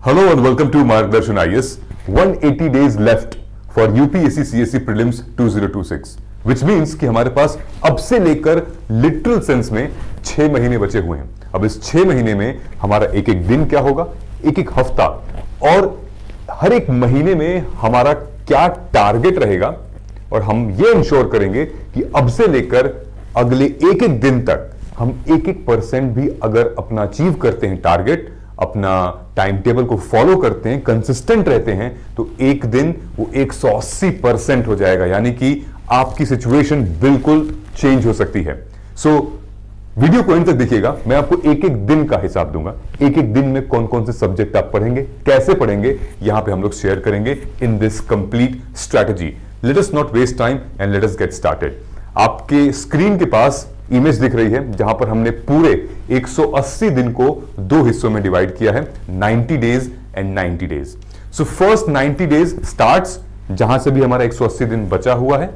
Hello and welcome to Margdarshan IAS. 180 days left for UPSC CSE Prelims 2026, which means कि हमारे पास अब से लेकर लिटरल सेंस में 6 महीने बचे हुए हैं। अब इस 6 महीने में हमारा एक एक दिन क्या होगा, एक एक हफ्ता और हर एक महीने में हमारा क्या टारगेट रहेगा, और हम ये इंश्योर करेंगे कि अब से लेकर अगले एक एक दिन तक हम एक एक % भी अगर अपना अचीव करते हैं टारगेट, अपना टाइम टेबल को फॉलो करते हैं, कंसिस्टेंट रहते हैं, तो एक दिन वो 180% हो जाएगा, यानी कि आपकी सिचुएशन बिल्कुल चेंज हो सकती है। सो वीडियो को एंड तक देखिएगा, मैं आपको एक एक दिन का हिसाब दूंगा, एक एक दिन में कौन कौन से सब्जेक्ट आप पढ़ेंगे, कैसे पढ़ेंगे, यहां पे हम लोग शेयर करेंगे in this complete strategy. Let us not waste time and let us get started. आपके स्क्रीन के पास इमेज दिख रही है जहां पर हमने पूरे 180 दिन को दो हिस्सों में डिवाइड किया है, 90 days and 90 days. So first 90 days starts जहां से भी हमारा 180 दिन बचा हुआ है,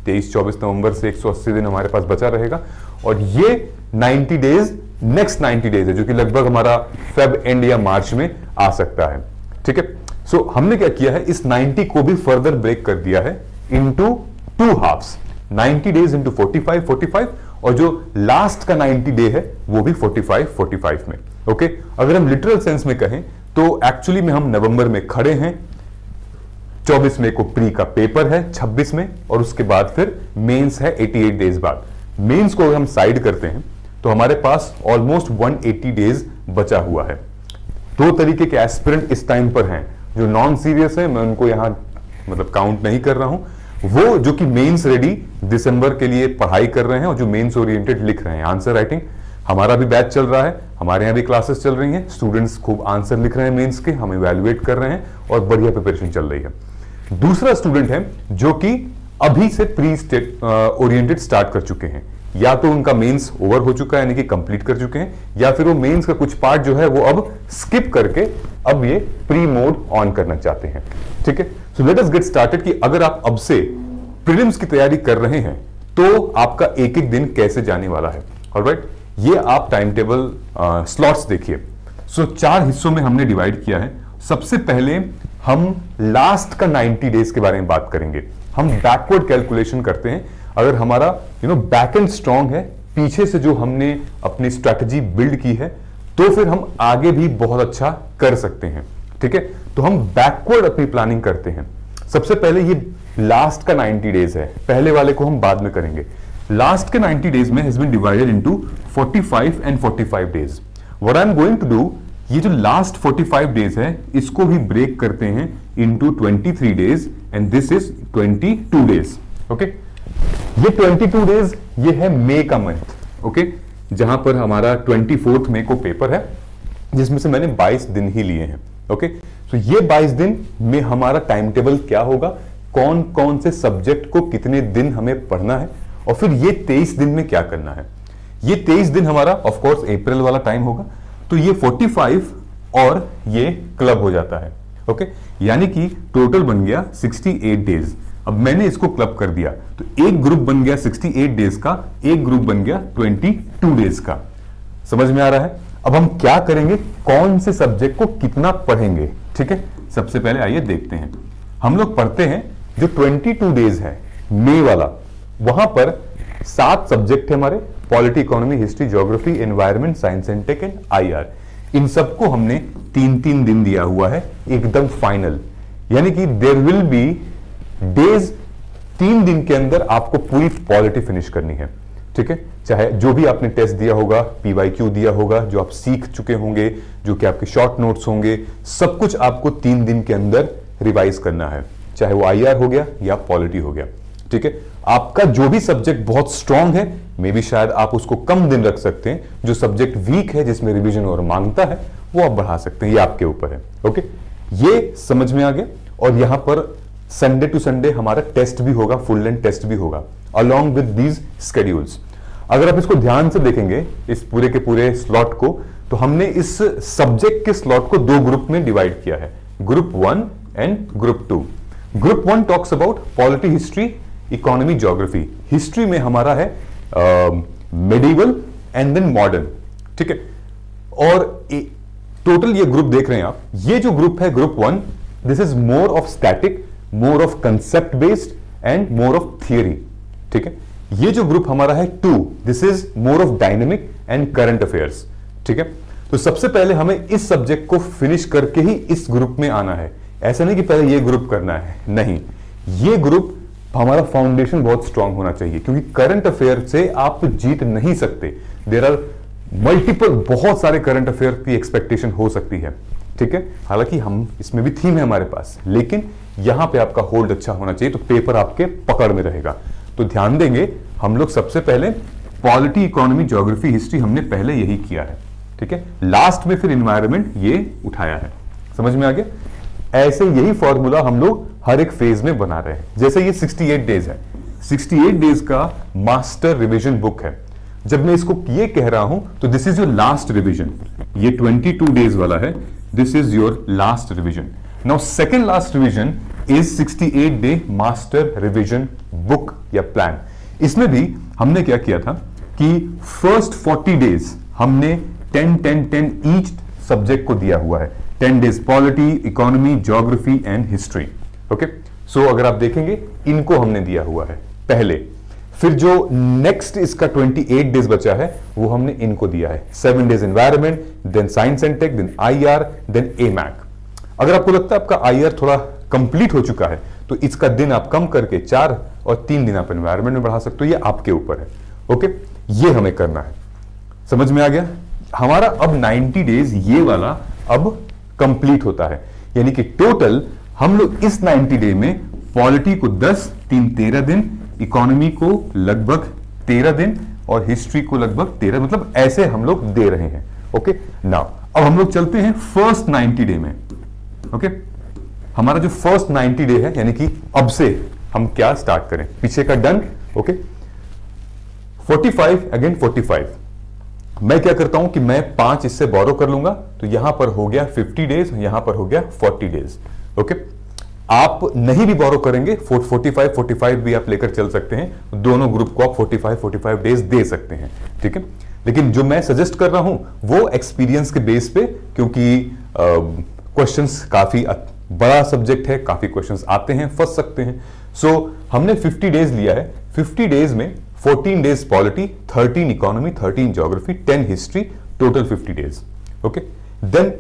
23-24 नवंबर से 180 दिन हमारे पास बचा रहेगा, और ये 90 डेज नेक्स्ट 90 डेज है जो कि लगभग हमारा फेब एंड या मार्च में आ सकता है। ठीक है, सो हमने क्या किया है, इस 90 को भी फर्दर ब्रेक कर दिया है इनटू 2 हाफ्स, 90 डेज इंटू 45, और जो लास्ट का 90 डे है वो भी 45 में। ओके, अगर हम लिटरल सेंस में कहें तो एक्चुअली में हम नवंबर में खड़े हैं, 24 मई को प्री का पेपर है 26 में, और उसके बाद फिर मेंस है 88 डेज बाद। मेंस को अगर हम साइड करते हैं तो हमारे पास ऑलमोस्ट 180 डेज बचा हुआ है। 2 तरीके के एस्पिरेंट इस टाइम पर हैं, जो नॉन सीरियस है मैं उनको यहां मतलब काउंट नहीं कर रहा हूं, वो जो कि मेंस रेडी दिसंबर के लिए पढ़ाई कर रहे हैं और जो मेंस ओरिएंटेड लिख रहे हैं आंसर राइटिंग। हमारा भी बैच चल रहा है, हमारे यहाँ भी क्लासेस चल रही हैं, स्टूडेंट्स खूब आंसर लिख रहे हैं मेंस के, हम इवैल्यूएट कर रहे हैं और बढ़िया प्रिपरेशन चल रही है। दूसरा स्टूडेंट है जो कि अभी से प्री स्टेट ओरिएंटेड स्टार्ट कर चुके हैं, या तो उनका मेंस ओवर हो चुका है यानी कि कंप्लीट कर चुके हैं, या फिर वो मेंस का कुछ पार्ट जो है वो अब स्किप करके अब ये प्री मोड ऑन करना चाहते हैं। ठीक है, so let us get started कि अगर आप अब से प्रीलिम्स की तैयारी कर रहे हैं तो आपका एक एक दिन कैसे जाने वाला है। ऑलराइट, ये आप टाइम टेबल स्लॉट्स देखिए। सो 4 हिस्सों में हमने डिवाइड किया है। सबसे पहले हम लास्ट का 90 डेज के बारे में बात करेंगे। हम बैकवर्ड कैलकुलेशन करते हैं, अगर हमारा बैक एंड स्ट्रांग है, पीछे से जो हमने अपनी स्ट्रैटेजी बिल्ड की है, तो फिर हम आगे भी बहुत अच्छा कर सकते हैं। ठीक है, तो हम बैकवर्ड अपनी प्लानिंग करते हैं। सबसे पहले ये लास्ट का 90 डेज है, पहले वाले को हम बाद में करेंगे। लास्ट के 90 डेज में has been divided into 45 and 45 days. What I am going to do, ये जो लास्ट 45 डेज है इसको भी ब्रेक करते हैं into 23 days and this is 22 days. Okay, ये 22 डेज ये है मई का मंथ। ओके, जहां पर हमारा 24 मई को पेपर है, जिसमें से मैंने 22 दिन ही लिए हैं। ओके, तो ये 22 दिन में हमारा टाइम टेबल क्या होगा, कौन कौन से सब्जेक्ट को कितने दिन हमें पढ़ना है, और फिर ये 23 दिन में क्या करना है। ये 23 दिन हमारा ऑफ कोर्स अप्रैल वाला टाइम होगा, तो ये 45 और ये क्लब हो जाता है। ओके, यानी कि टोटल बन गया 68 डेज। अब मैंने इसको क्लब कर दिया तो एक ग्रुप बन गया 68 डेज का, एक ग्रुप बन गया 22 डेज का। समझ में आ रहा है। अब हम क्या करेंगे, कौन से सब्जेक्ट को कितना पढ़ेंगे। ठीक है, सबसे पहले आइए देखते हैं। हम लोग पढ़ते हैं जो 22 डेज है मई वाला, वहां पर 7 सब्जेक्ट है हमारे, polity, economy, history, geography, environment, science and tech and IR। इन सबको हमने 3-3 दिन दिया हुआ है एकदम फाइनल, यानी कि देयर विल बी डेज, 3 दिन के अंदर आपको पूरी पॉलिटी फिनिश करनी है। ठीक है, चाहे जो भी आपने टेस्ट दिया होगा, PYQ दिया होगा, जो आप सीख चुके होंगे, जो कि आपके शॉर्ट नोट्स होंगे, सब कुछ आपको 3 दिन के अंदर रिवाइज करना है, चाहे वो IR हो गया या पॉलिटी हो गया। ठीक है, आपका जो भी सब्जेक्ट बहुत स्ट्रांग है, मे बी शायद आप उसको कम दिन रख सकते हैं, जो सब्जेक्ट वीक है जिसमें रिवीजन और मांगता है वो आप बढ़ा सकते हैं, ये आपके ऊपर है। ओके, ये समझ में आ गया। और यहां पर संडे टू संडे हमारा टेस्ट भी होगा, फुल लेंथ टेस्ट भी होगा अलॉन्ग विद दीज स्केड्यूल्स। अगर आप इसको ध्यान से देखेंगे इस पूरे के पूरे स्लॉट को, तो हमने इस सब्जेक्ट के स्लॉट को 2 ग्रुप में डिवाइड किया है, group 1 and group 2। Group 1 talks about polity, history, economy, geography. History में हमारा है मेडिवल एंड देन मॉडर्न। ठीक है, और टोटल ये ग्रुप देख रहे हैं आप, ये जो ग्रुप है group 1, this is more of static, more of concept based and more of theory, ठीक है। ये जो ग्रुप हमारा है 2, this is more of dynamic and current affairs, ठीक है। तो सबसे पहले हमें इस सब्जेक्ट को फिनिश करके ही इस ग्रुप में आना है। ऐसा नहीं कि पहले ये ग्रुप करना है, नहीं, ये ग्रुप हमारा फाउंडेशन बहुत स्ट्रांग होना चाहिए, क्योंकि करंट अफेयर से आप जीत नहीं सकते। देयर आर मल्टीपल, बहुत सारे करंट अफेयर की एक्सपेक्टेशन हो सकती है, ठीक है। हालांकि हम इसमें भी थीम है हमारे पास, लेकिन यहां पे आपका होल्ड अच्छा होना चाहिए, तो पेपर आपके पकड़ में रहेगा। तो ध्यान देंगे, हम लोग सबसे पहले पॉलिटी, इकोनॉमी, ज्योग्राफी, हिस्ट्री हमने पहले यही किया है, ठीक है। लास्ट में फिर एनवायरनमेंट ये उठाया है, समझ में आ गया। ऐसे यही फॉर्मूला हम लोग हर एक फेज में बना रहे हैं। जैसे ये 68 डेज है, 68 डेज का मास्टर रिवीजन बुक है। जब मैं इसको ये कह रहा हूं तो this is your last revision, ये 22 डेज वाला है, this is your last revision. Now second last revision is 68 day master revision book या प्लान। इसमें भी हमने क्या किया था कि फर्स्ट 40 डेज हमने 10 ईच सब्जेक्ट को दिया हुआ है। 10 days polity, economy, geography and history, okay. So अगर आप देखेंगे, इनको हमने दिया हुआ है पहले, फिर जो नेक्स्ट इसका 28 डेज बचा है वो हमने इनको दिया है। 7 days environment, then science and tech, then IR, then AMAC। अगर आपको लगता है आपका IR थोड़ा कंप्लीट हो चुका है तो इसका दिन आप कम करके 4 और 3 दिन आप एनवायरमेंट में बढ़ा सकते हो, ये आपके ऊपर है, ओके। ये हमें करना है, समझ में आ गया। हमारा अब 90 डेज ये वाला अब कंप्लीट होता है, यानी कि टोटल हम लोग इस 90 डे में पॉलिटी को 10, 3 13 दिन, इकोनॉमी को लगभग 13 दिन और हिस्ट्री को लगभग 13, मतलब ऐसे हम लोग दे रहे हैं, ओके। नाउ अब हम लोग चलते हैं फर्स्ट 90 डे में, ओके। हमारा जो फर्स्ट 90 डे है, यानी कि अब से हम क्या स्टार्ट करें, पीछे का डन, ओके। 45 अगेन 45, मैं क्या करता हूं कि मैं 5 इससे बोरो कर लूंगा, तो यहां पर हो गया 50 डेज, यहां पर हो गया 40 डेज, ओके। आप नहीं भी बोरो करेंगे, 45 भी आप लेकर चल सकते हैं, दोनों ग्रुप को आप 45 डेज दे सकते हैं, ठीक है। लेकिन जो मैं सजेस्ट कर रहा हूं वो एक्सपीरियंस के बेस पे, क्योंकि क्वेश्चंस काफी बड़ा सब्जेक्ट है, काफी क्वेश्चंस आते हैं, फंस सकते हैं। सो हमने 50 डेज लिया है। 50 डेज में 14 days polity, 13 economy, 13 geography, 10 history, total 50 days, okay. Then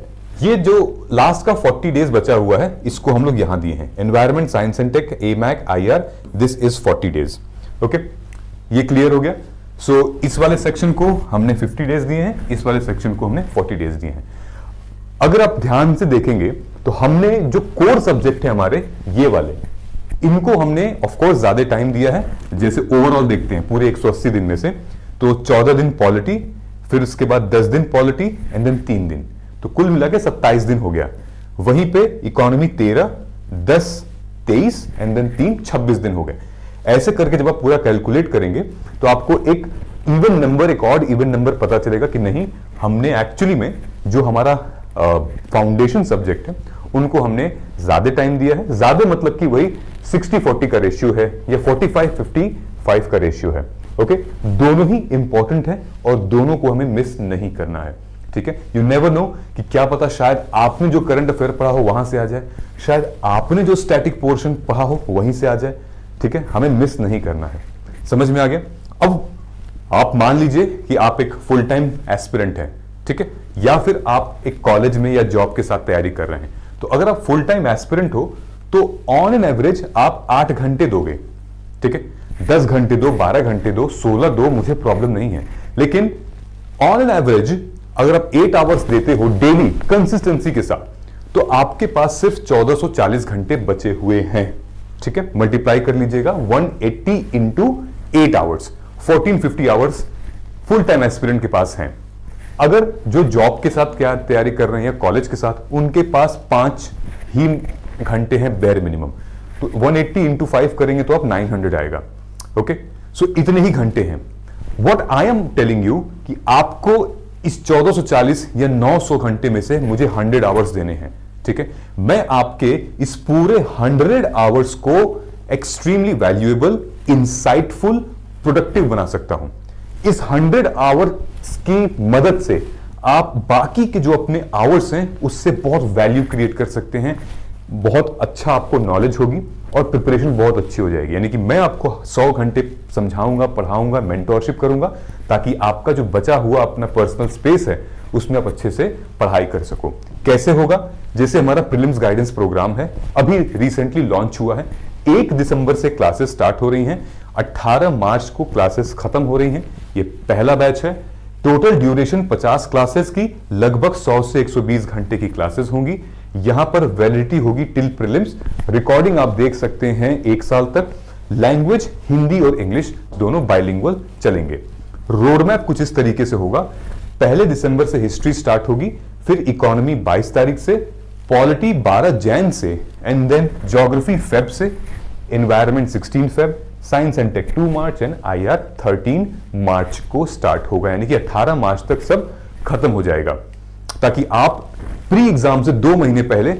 ये जो लास्ट का 40 डेज बचा हुआ है, इसको हम लोग यहां दिए हैं, environment, science and tech, AMAC, IR, this is 40 days, okay. ये क्लियर हो गया। सो इस वाले सेक्शन को हमने 50 डेज दिए हैं, इस वाले सेक्शन को हमने 40 डेज दिए हैं। अगर आप ध्यान से देखेंगे तो हमने जो कोर सब्जेक्ट है हमारे ये वाले, इनको हमने ऑफ कोर्स ज्यादा टाइम दिया है। जैसे ओवरऑल देखते हैं पूरे 180 दिन में से, तो 14 दिन पॉलिटी, फिर उसके बाद 10 दिन पॉलिटी एंड देन 3 दिन, तो कुल मिला के 27 दिन हो गया। वहीं पे इकोनॉमी 13, 10, 23 एंड देन 3, 26 दिन हो गए। ऐसे करके जब आप पूरा कैलकुलेट करेंगे तो आपको एक इवन नंबर, एक ऑड इवन नंबर पता चलेगा कि नहीं, हमने एक्चुअली में जो हमारा फाउंडेशन सब्जेक्ट है उनको हमने ज्यादा टाइम दिया है। ज्यादा मतलब कि वही 60-40 का रेशियो है या 45-55 का रेशियो है, ओके। दोनों ही इंपॉर्टेंट है और दोनों को हमें मिस नहीं करना है, ठीक है। यू नेवर नो कि क्या पता शायद आपने जो करंट अफेयर पढ़ा हो वहां से आ जाए, शायद आपने जो स्टैटिक पोर्शन पढ़ा हो वहीं से आ जाए, ठीक है। हमें मिस नहीं करना है, समझ में आ गया। अब आप मान लीजिए कि आप एक फुल टाइम एस्पिरेंट हैं, ठीक है, या फिर आप एक कॉलेज में या जॉब के साथ तैयारी कर रहे हैं। तो अगर आप फुल टाइम एस्पिरेंट हो तो ऑन एन एवरेज आप 8 घंटे दोगे, ठीक है। 10 घंटे दो, 12 घंटे दो, 16 दो, मुझे प्रॉब्लम नहीं है। लेकिन ऑन एन एवरेज अगर आप 8 आवर्स देते हो डेली कंसिस्टेंसी के साथ, तो आपके पास सिर्फ 1440 घंटे बचे हुए हैं, ठीक है। मल्टीप्लाई कर लीजिएगा, 180 into 8 hours, 1450 hours full time aspirant के पास हैं। अगर जो जॉब के साथ क्या तैयारी कर रहे हैं या कॉलेज के साथ, उनके पास 5 ही घंटे हैं बेयर मिनिमम, तो 180 इंटू 5 करेंगे तो आप 900 आएगा, ओके। सो इतने ही घंटे हैं। What I am telling you कि आपको इस 1440 या 900 घंटे में से मुझे 100 आवर्स देने हैं, ठीक है। मैं आपके इस पूरे 100 आवर्स को एक्सट्रीमली वैल्यूएबल, इंसाइटफुल, प्रोडक्टिव बना सकता हूं। इस 100 आवर्स की मदद से आप बाकी के जो अपने आवर्स हैं उससे बहुत वैल्यू क्रिएट कर सकते हैं, बहुत अच्छा आपको नॉलेज होगी और प्रिपरेशन बहुत अच्छी हो जाएगी। यानी कि मैं आपको 100 घंटे समझाऊंगा, पढ़ाऊंगा, मेंटोरशिप करूंगा ताकि आपका जो बचा हुआ अपना पर्सनल स्पेस है उसमें आप अच्छे से पढ़ाई कर सको। कैसे होगा? जैसे हमारा प्रीलिम्स गाइडेंस प्रोग्राम है, अभी रिसेंटली लॉन्च हुआ है। 1 दिसंबर से क्लासेस स्टार्ट हो रही हैं, 18 मार्च को क्लासेस खत्म हो रही हैं। ये पहला बैच है। टोटल ड्यूरेशन 50 क्लासेस की, लगभग 100 से 120 घंटे की क्लासेस होंगी। यहां पर वैलिडिटी होगी टिल प्रीलिम्स। रिकॉर्डिंग आप देख सकते हैं 1 साल तक। लैंग्वेज हिंदी और इंग्लिश दोनों बाइलिंगुअल चलेंगे। रोड मैप कुछ इस तरीके से होगा। 1 दिसंबर से हिस्ट्री स्टार्ट होगी, फिर इकोनॉमी 22 तारीख से, पॉलिटी 12 जैन से, एंड देन ज्योग्राफी फेब से, environment 16 Feb, science and tech 2 March and IR 13 March को स्टार्ट होगा। यानी कि 18 मार्च तक सब खत्म हो जाएगा, ताकि आप प्री एग्जाम से 2 महीने पहले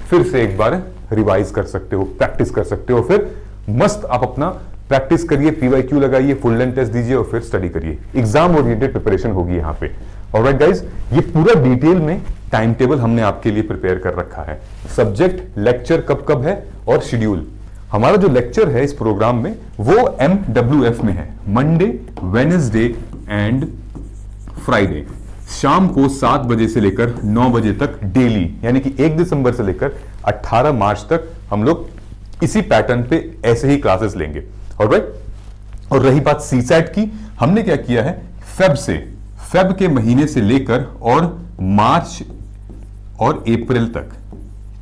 फिर से एक बार रिवाइज कर सकते हो, प्रैक्टिस कर सकते हो। फिर मस्त आप अपना प्रैक्टिस करिए, PYQ लगाइए, फुल लेंथ टेस्ट दीजिए और फिर स्टडी करिए। एग्जाम ओरिएंटेड प्रिपरेशन होगी यहाँ पे। ऑलराइट गाइस, ये पूरा डिटेल में टाइम टेबल हमने आपके लिए प्रिपेयर कर रखा है। सब्जेक्ट, लेक्चर कब कब है और शेड्यूल। हमारा जो लेक्चर है इस प्रोग्राम में वो MWF में है, मंडे, वेडनेसडे एंड फ्राइडे, शाम को 7 बजे से लेकर 9 बजे तक डेली। यानी कि 1 दिसंबर से लेकर 18 मार्च तक हम लोग इसी पैटर्न पे ऐसे ही क्लासेस लेंगे। ऑलराइट, और रही बात CSAT की, हमने क्या किया है, फेब के महीने से लेकर और मार्च और अप्रैल तक,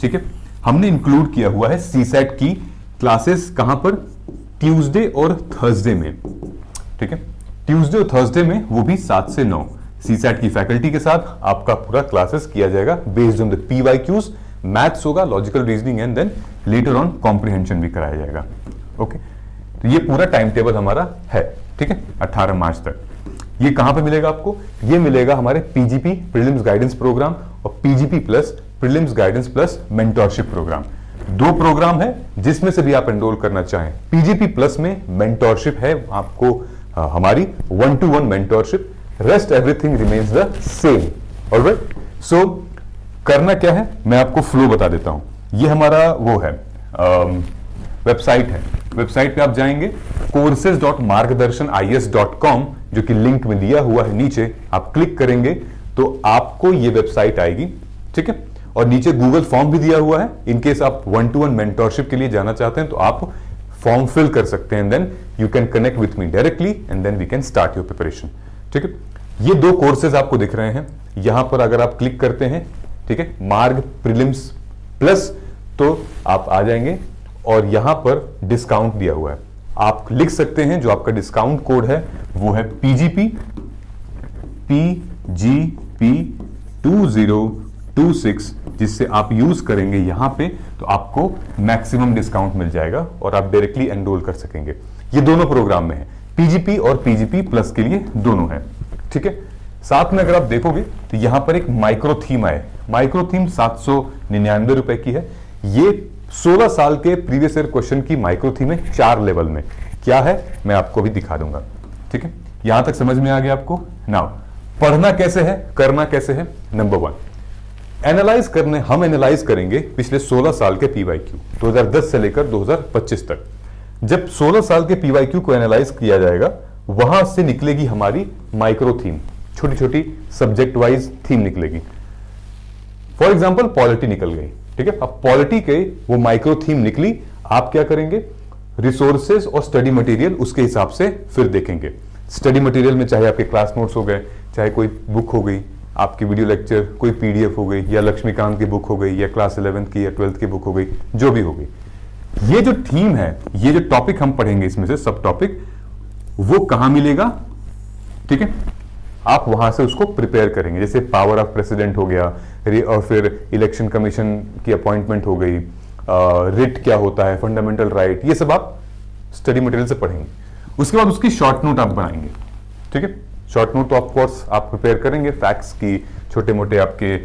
ठीक है, हमने इंक्लूड किया हुआ है CSAT की क्लासेस। कहां पर? ट्यूसडे और थर्सडे में, ठीक है, ट्यूसडे और थर्सडे में, वो भी 7 से 9। CSAT की फैकल्टी के साथ आपका पूरा क्लासेस किया जाएगा based on the PYQs। Maths होगा, logical reasoning and then later on comprehension भी कराया जाएगा। ओके, तो ये पूरा टाइम टेबल हमारा है, ठीक है, 18 मार्च तक। ये कहां पे मिलेगा आपको? ये मिलेगा हमारे PGP प्रीलिम्स गाइडेंस प्रोग्राम और PGP plus prelims guidance plus mentorship programme. 2 programme है जिसमें से भी आप एनरोल करना चाहें। PGP प्लस में मेंटोरशिप है आपको, हमारी 1-to-1 mentorship. Rest everything remains the same. Alright, so करना क्या है मैं आपको फ्लो बता देता हूं। ये हमारा वो है वेबसाइट है। वेबसाइट पे आप जाएंगे courses.margdarshanis.com, जो कि लिंक में दिया हुआ है नीचे। आप क्लिक करेंगे तो आपको ये वेबसाइट आएगी, ठीक है, और नीचे गूगल फॉर्म भी दिया हुआ है। इनकेस आप 1-to-1 मेंटोरशिप के लिए जाना चाहते हैं तो आप फॉर्म फिल कर सकते हैं, then you can connect with me directly and then we can start your preparation. ठीक है, ये 2 कोर्सेज आपको दिख रहे हैं यहां पर। अगर आप क्लिक करते हैं, ठीक है, मार्ग प्रीलिम्स प्लस, तो आप आ जाएंगे और यहां पर डिस्काउंट दिया हुआ है। आप लिख सकते हैं, जो आपका डिस्काउंट कोड है वो है PGP 2026, जिससे आप यूज करेंगे यहां पे तो आपको मैक्सिमम डिस्काउंट मिल जाएगा और आप डायरेक्टली एनरोल कर सकेंगे। ये दोनों प्रोग्राम में है, PGP और PGP प्लस के लिए दोनों है। ठीक है, साथ में अगर आप देखोगे तो यहां पर एक माइक्रो थीम है। माइक्रो थीम 799 रुपए की है। ये 16 साल के प्रीवियस ईयर क्वेश्चन की माइक्रो थीम है, 4 लेवल में। क्या है मैं आपको भी दिखा दूंगा। ठीक है, यहां तक समझ में आ गया आपको। नाउ पढ़ना कैसे है, करना कैसे है। नंबर 1, एनालाइज करने, हम एनालाइज करेंगे पिछले 16 साल के PYQ 2010 से लेकर 2025 तक। जब 16 साल के PYQ को एनालाइज किया जाएगा, वहां से निकलेगी हमारी माइक्रो थीम, छोटी छोटी सब्जेक्ट वाइज थीम निकलेगी। फॉर एग्जाम्पल पॉलिटी निकल गई, ठीक है। अब पॉलिटी के वो माइक्रो थीम निकली, आप क्या करेंगे, रिसोर्सेज और स्टडी मटेरियल उसके हिसाब से फिर देखेंगे। स्टडी मटेरियल में चाहे आपके क्लास नोट्स हो गए, चाहे कोई बुक हो गई, आपकी वीडियो लेक्चर, कोई PDF हो गई, या लक्ष्मीकांत की बुक हो गई, या क्लास 11th की या 12th की बुक हो गई, जो भी हो गई। ये जो थीम है, ये जो टॉपिक हम पढ़ेंगे इसमें से सब टॉपिक, वो कहां मिलेगा, ठीक है, आप वहां से उसको प्रिपेयर करेंगे। जैसे पावर ऑफ प्रेसिडेंट हो गया, और फिर इलेक्शन कमीशन की अपॉइंटमेंट हो गई, रिट क्या होता है, फंडामेंटल राइट, ये सब आप स्टडी मटेरियल से पढ़ेंगे। उसके बाद उसकी शॉर्ट नोट आप बनाएंगे। ठीक है, शॉर्ट नोट तो ऑफ कोर्स आप प्रिपेयर करेंगे, फैक्ट्स की, छोटे मोटे आपके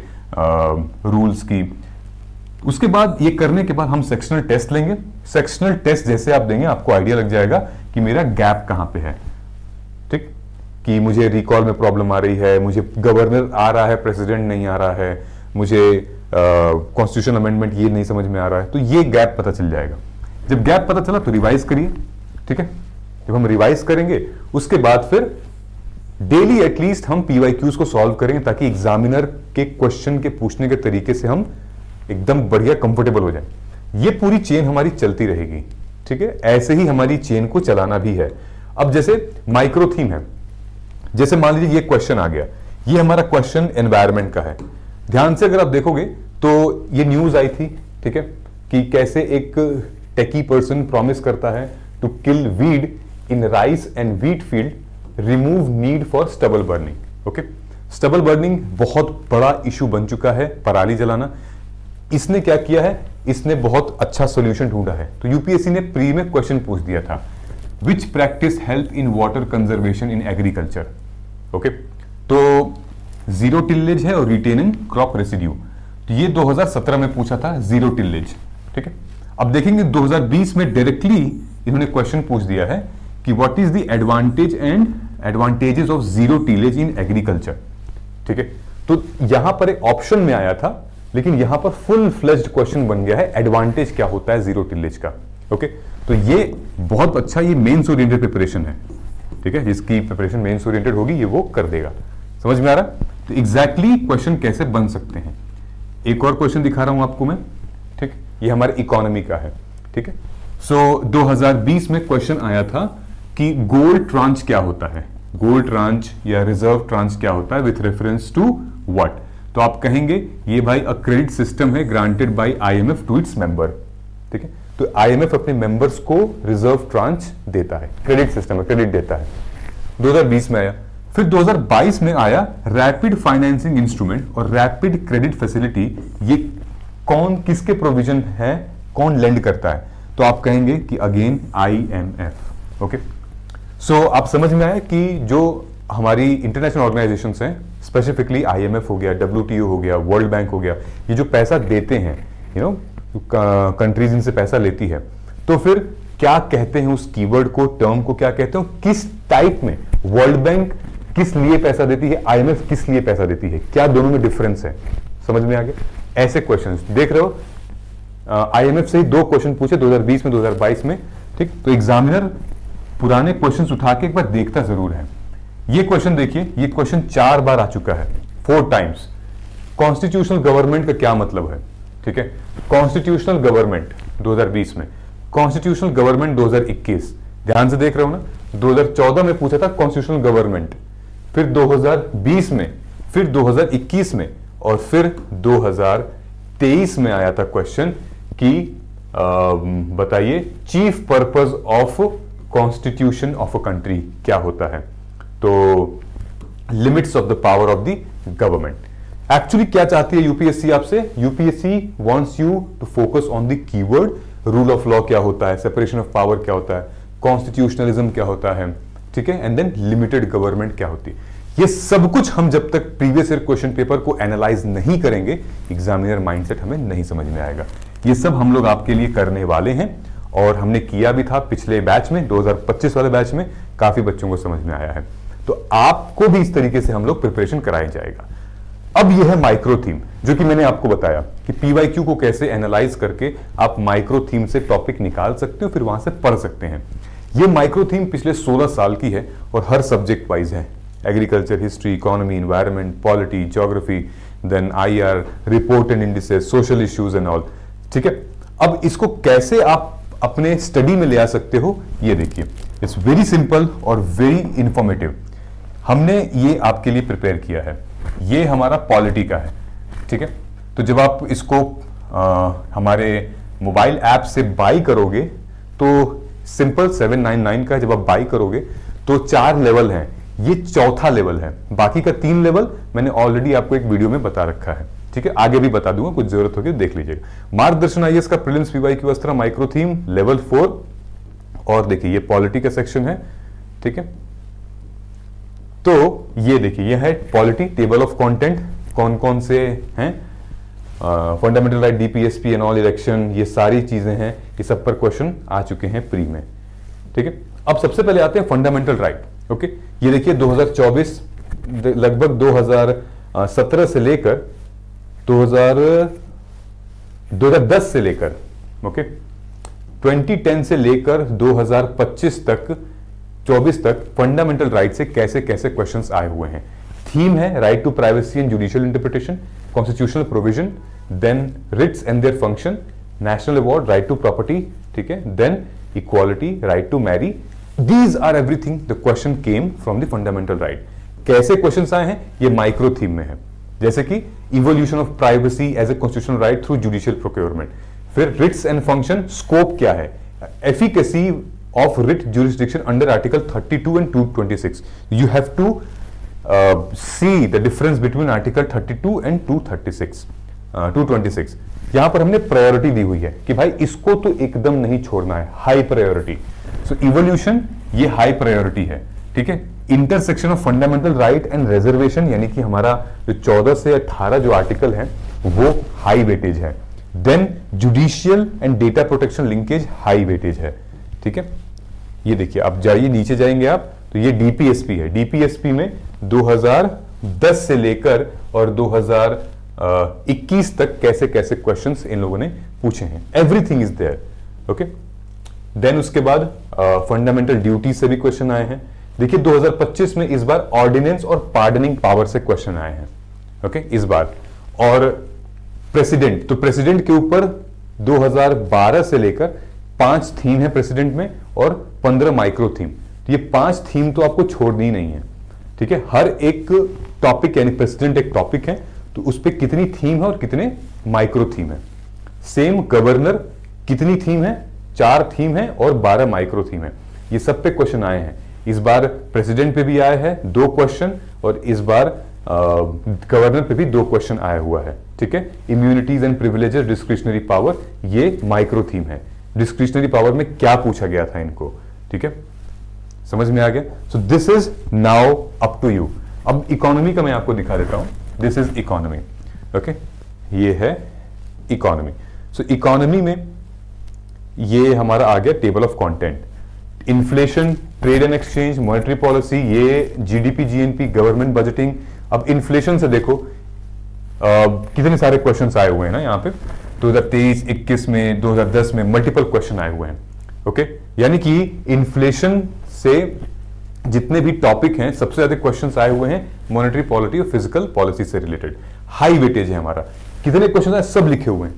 रूल्स की। उसके बाद ये करने के बाद हम सेक्शनल टेस्ट लेंगे। सेक्शनल टेस्ट जैसे आप देंगे, आपको आइडिया लग जाएगा कि मेरा गैप कहां पे है। ठीक, कि मुझे रिकॉल में प्रॉब्लम आ रही है, मुझे गवर्नर आ रहा है, प्रेसिडेंट नहीं आ रहा है, मुझे कॉन्स्टिट्यूशन अमेंडमेंट ये नहीं समझ में आ रहा है, तो ये गैप पता चल जाएगा। जब गैप पता चला तो रिवाइज करिए, ठीक है। जब हम रिवाइज करेंगे उसके बाद फिर डेली एटलीस्ट हम पीवाईक्यूज को सॉल्व करेंगे, ताकि एग्जामिनर के क्वेश्चन के पूछने के तरीके से हम एकदम बढ़िया कंफर्टेबल हो जाए। ये पूरी चेन हमारी चलती रहेगी, ठीक है। ऐसे ही हमारी चेन को चलाना भी है। अब जैसे माइक्रो थीम है, जैसे मान लीजिए ये क्वेश्चन आ गया, ये हमारा क्वेश्चन एनवायरमेंट का है। ध्यान से अगर आप देखोगे तो ये न्यूज आई थी, ठीक है, कि कैसे एक टेकी पर्सन प्रॉमिस करता है to kill weed in rice and wheat field, remove need for stubble burning. Okay, stubble burning बहुत बड़ा इशू बन चुका है, पराली जलाना। इसने क्या किया है, इसने बहुत अच्छा सॉल्यूशन ढूंढा है। तो यूपीएससी ने प्री में क्वेश्चन पूछ दिया था, which practice help in water conservation in agriculture. Okay, तो जीरो टिलेज है और रिटेनिंग क्रॉप रेसिड्यू। तो ये 2017 में पूछा था, जीरो टिलेज, ठीक है। अब देखेंगे 2020 में डायरेक्टली इन्होंने क्वेश्चन पूछ दिया है कि what is the advantage and advantages of zero tillage in agriculture, ठीक है। तो यहां पर एक ऑप्शन में आया था, लेकिन यहां पर फुल फ्लेज्ड क्वेश्चन बन गया है, एडवांटेज क्या होता है जीरो टिलेज का। ओके, तो ये बहुत अच्छा, ये मेंस ओरिएंटेड प्रिपरेशन है, ठीक है। जिसकी प्रिपरेशन मेंस ओरिएंटेड होगी ये वो कर देगा। समझ में आ रहा? तो एग्जैक्टली क्वेश्चन कैसे बन सकते हैं। एक और क्वेश्चन दिखा रहा हूं आपको मैं, ठीक। ये हमारे इकोनॉमी का है, ठीक है। सो 2020 में क्वेश्चन आया था कि गोल्ड ट्रांच क्या होता है, गोल्ड ट्रांच या रिजर्व ट्रांच क्या होता है विथ रेफरेंस टू व्हाट। तो आप कहेंगे ये भाई अ क्रेडिट सिस्टम है granted by IMF to its member, ठीक है। तो आईएमएफ अपने मेंबर्स को रिजर्व ट्रांच देता है, क्रेडिट सिस्टम है, क्रेडिट देता है। 2020 में आया। फिर 2022 में आया रैपिड फाइनेंसिंग इंस्ट्रूमेंट और रैपिड क्रेडिट फैसिलिटी। ये कौन किसके प्रोविजन है, कौन लेंड करता है? तो आप कहेंगे कि अगेन आईएमएफ। ओके, सो आप समझ में आया कि जो हमारी इंटरनेशनल ऑर्गेनाइजेशंस हैं, स्पेसिफिकली आईएमएफ हो गया, डब्ल्यूटीओ हो गया, वर्ल्ड बैंक हो गया, ये जो पैसा देते हैं, यू नो, कंट्रीज इनसे पैसा लेती है, तो फिर क्या कहते हैं उस कीवर्ड को, टर्म को क्या कहते हैं, किस टाइप में वर्ल्ड बैंक किस लिए पैसा देती है, आईएमएफ किस लिए पैसा देती है, क्या दोनों में डिफरेंस है? समझ में आ गया? ऐसे क्वेश्चंस देख रहे हो, आईएमएफ से ही 2 क्वेश्चन पूछे 2020 में, 2022 में, ठीक। तो एग्जामिनर पुराने क्वेश्चंस उठा के एक बार देखता जरूर है। ये क्वेश्चन देखिए, ये क्वेश्चन 4 बार आ चुका है, 4 टाइम्स। कॉन्स्टिट्यूशनल गवर्नमेंट का क्या मतलब है, ठीक है। कॉन्स्टिट्यूशनल गवर्नमेंट 2020 में, कॉन्स्टिट्यूशनल गवर्नमेंट 2021। ध्यान से देख रहे हो ना, 2014 में पूछा था कॉन्स्टिट्यूशनल गवर्नमेंट, फिर 2020 में, फिर 2021 में, और फिर 2023 में आया था क्वेश्चन कि बताइए chief purpose of constitution of a country क्या होता है। तो limits of the power of the government. Actually क्या चाहती है यूपीएससी आपसे? UPSC wants you to focus on the keyword, rule of law क्या होता है, सेपरेशन ऑफ पावर क्या होता है, कॉन्स्टिट्यूशनलिज्म क्या होता है, ठीक है, एंड देन लिमिटेड गवर्नमेंट क्या होती है। ये सब कुछ हम जब तक प्रीवियस ईयर क्वेश्चन पेपर को एनालाइज नहीं करेंगे, एग्जामिनर माइंडसेट हमें नहीं समझ में आएगा। ये सब हम लोग आपके लिए करने वाले हैं, और हमने किया भी था पिछले बैच में, 2025 वाले बैच में काफी बच्चों को समझ में आया है। तो आपको भी इस तरीके से हम लोग प्रिपरेशन कराया जाएगा। अब यह है माइक्रो थीम, जो कि मैंने आपको बताया कि पीवाईक्यू को कैसे एनालाइज करके आप माइक्रो थीम से टॉपिक निकाल सकते हो, फिर वहां से पढ़ सकते हैं। यह माइक्रो थीम पिछले 16 साल की है और हर सब्जेक्ट वाइज है, agriculture, history, economy, environment, polity, geography, then IR, report and indices, social issues and all, ठीक है। अब इसको कैसे आप अपने स्टडी में ले आ सकते हो, ये देखिए, इट्स वेरी सिंपल और वेरी इंफॉर्मेटिव। हमने ये आपके लिए प्रिपेयर किया है, ये हमारा पॉलिटी का है, ठीक है। तो जब आप इसको हमारे मोबाइल ऐप से बाई करोगे तो सिंपल 799 का जब आप बाई करोगे तो 4 लेवल हैं, ये चौथा लेवल है। बाकी का 3 लेवल मैंने ऑलरेडी आपको एक वीडियो में बता रखा है, ठीक है। आगे भी बता दूंगा, कुछ जरूरत होगी देख लीजिएगा। मार्गदर्शन आईएएस का प्रीलिम्स पीवाईक्यू अस्त्र माइक्रो थीम लेवल 4, और देखिए ये पॉलिटी का सेक्शन है, ठीक है। तो ये देखिए, यह है पॉलिटी, टेबल ऑफ कंटेंट, कौन कौन से हैं, fundamental right, DPSP and all, election, ये सारी चीजें हैं, ये सब पर क्वेश्चन आ चुके हैं प्री में, ठीक है। अब सबसे पहले आते हैं फंडामेंटल राइट। ओके, ये देखिए 2024 लगभग 2017 से लेकर 2010 से लेकर ओके 2010 से लेकर 2025 तक 24 तक फंडामेंटल राइट से कैसे कैसे क्वेश्चंस आए हुए हैं। थीम है right to privacy and judicial interpretation, constitutional provision, then writs and their function, national award, right to property, ठीक है, then equality, right to marry. These are everything the question came from the fundamental right. कैसे questions आए हैं, ये micro theme में है, जैसे कि evolution of privacy as a constitutional right through judicial procurement. फिर रिट्स एंड फंक्शन, स्कोप क्या है, efficacy of writ jurisdiction under article 32 and 226। You have to see the difference between article 32 and 226। यहां पर हमने प्रायोरिटी दी हुई है कि भाई इसको तो एकदम नहीं छोड़ना है, हाई प्रायोरिटी। सो इवोल्यूशन ये हाई प्रायोरिटी है, ठीक है। Intersection of fundamental right and reservation, यानी कि हमारा जो 14 से 18 जो आर्टिकल है वो हाई वेटेज है। Then judicial and data protection linkage high weightage है, ठीक है। ये देखिए, आप जाइए नीचे जाएंगे आप तो ये डीपीएसपी है। डीपीएसपी में 2010 से लेकर और 2021 तक कैसे कैसे क्वेश्चंस इन लोगों ने पूछे हैं, everything is there, okay. Then उसके बाद फंडामेंटल ड्यूटी से भी क्वेश्चन आए हैं। देखिए 2025 में इस बार ऑर्डिनेंस और पार्डनिंग पावर से क्वेश्चन आए हैं, ओके, इस बार। और प्रेसिडेंट, तो प्रेसिडेंट के ऊपर 2012 से लेकर 5 थीम है प्रेसिडेंट में और 15 माइक्रो थीम। तो ये 5 थीम तो आपको छोड़नी नहीं है, ठीक है। हर एक टॉपिक यानी प्रेसिडेंट एक टॉपिक है तो उस पर कितनी थीम है और कितने माइक्रो थीम है। सेम गवर्नर कितनी थीम है, 4 थीम है और 12 माइक्रो थीम है। ये सब पे क्वेश्चन आए हैं। इस बार प्रेसिडेंट पे भी आए हैं 2 क्वेश्चन और इस बार गवर्नर पे भी 2 क्वेश्चन आया हुआ है, ठीक है। Immunities and privileges, discretionary power, ये माइक्रो थीम है। डिस्क्रिशनरी पावर में क्या पूछा गया था इनको, ठीक है, समझ में आ गया। So this is now up to you. अब इकोनॉमी का मैं आपको दिखा देता हूं। दिस इज इकोनॉमी, ओके, ये है इकोनॉमी। सो इकोनॉमी में ये हमारा आ गया table of content. Inflation, trade and exchange, monetary policy, ये जीडीपी, जीएनपी, गवर्नमेंट बजटिंग। अब इन्फ्लेशन से देखो कितने सारे क्वेश्चंस आए हुए हैं ना यहाँ पे। 2023, 21 में, 2010 में मल्टीपल क्वेश्चन आए हुए हैं, ओके। यानी कि इन्फ्लेशन से जितने भी टॉपिक हैं सबसे ज्यादा क्वेश्चंस आए हुए हैं मॉनेटरी पॉलिसी और फिजिकल पॉलिसी से रिलेटेड। हाई वेटेज है हमारा। कितने क्वेश्चन आए, सब लिखे हुए हैं,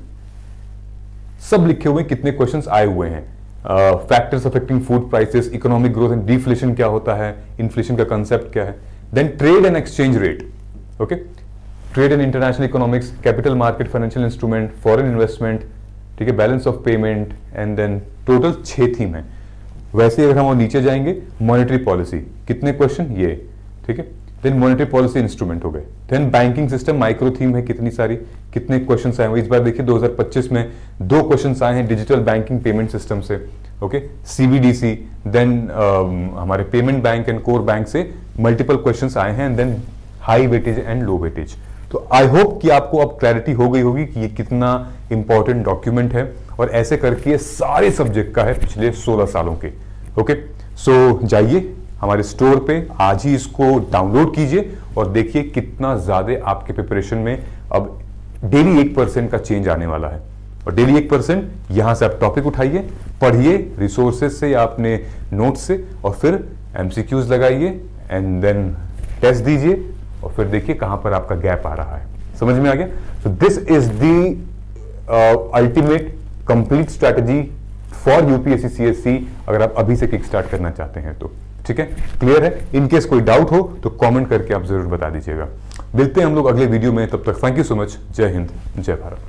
सब लिखे हुए हैं कितने क्वेश्चंस आए हुए हैं। Factors affecting food prices, economic growth and deflation क्या होता है, इन्फ्लेशन का कंसेप्ट क्या है। Then trade and exchange rate, okay, trade and international economics, capital market, financial instrument, foreign investment, ठीक है, balance of payment, and then total 6 theme है। वैसे अगर हम नीचे जाएंगे, मॉनेटरी पॉलिसी कितने क्वेश्चन, ये, ठीक है। देन मॉनेटरी पॉलिसी इंस्ट्रूमेंट हो गए। Then banking system micro theme है कितनी सारी, कितने क्वेश्चन आए हुए। इस बार देखिए 2025 में 2 क्वेश्चन आए हैं डिजिटल बैंकिंग पेमेंट सिस्टम से, ओके, सीबीडीसी। देन हमारे payment bank and core bank से मल्टीपल क्वेश्चंस आए हैं। And then high weightage and low weightage. तो आई होप कि आपको अब क्लैरिटी हो गई होगी कि ये कितना इंपॉर्टेंट डॉक्यूमेंट है और ऐसे करके ये सारे सब्जेक्ट का है पिछले 16 सालों के, ओके। सो जाइए हमारे स्टोर पे, आज ही इसको डाउनलोड कीजिए और देखिए कितना ज्यादा आपके प्रिपरेशन में अब डेली 1% का चेंज आने वाला है। और डेली 1% यहां से आप टॉपिक उठाइए, पढ़िए रिसोर्सेज से या अपने नोट्स से, और फिर एमसीक्यूज लगाइए एंड देन टेस्ट दीजिए और फिर देखिए कहां पर आपका गैप आ रहा है। समझ में आ गया। So this is the ultimate complete strategy for UPSC CSC, अगर आप अभी से किक स्टार्ट करना चाहते हैं तो, ठीक है, क्लियर है। इनकेस कोई डाउट हो तो कमेंट करके आप जरूर बता दीजिएगा। मिलते हैं हम लोग अगले वीडियो में, तब तक थैंक यू सो मच। जय हिंद, जय भारत।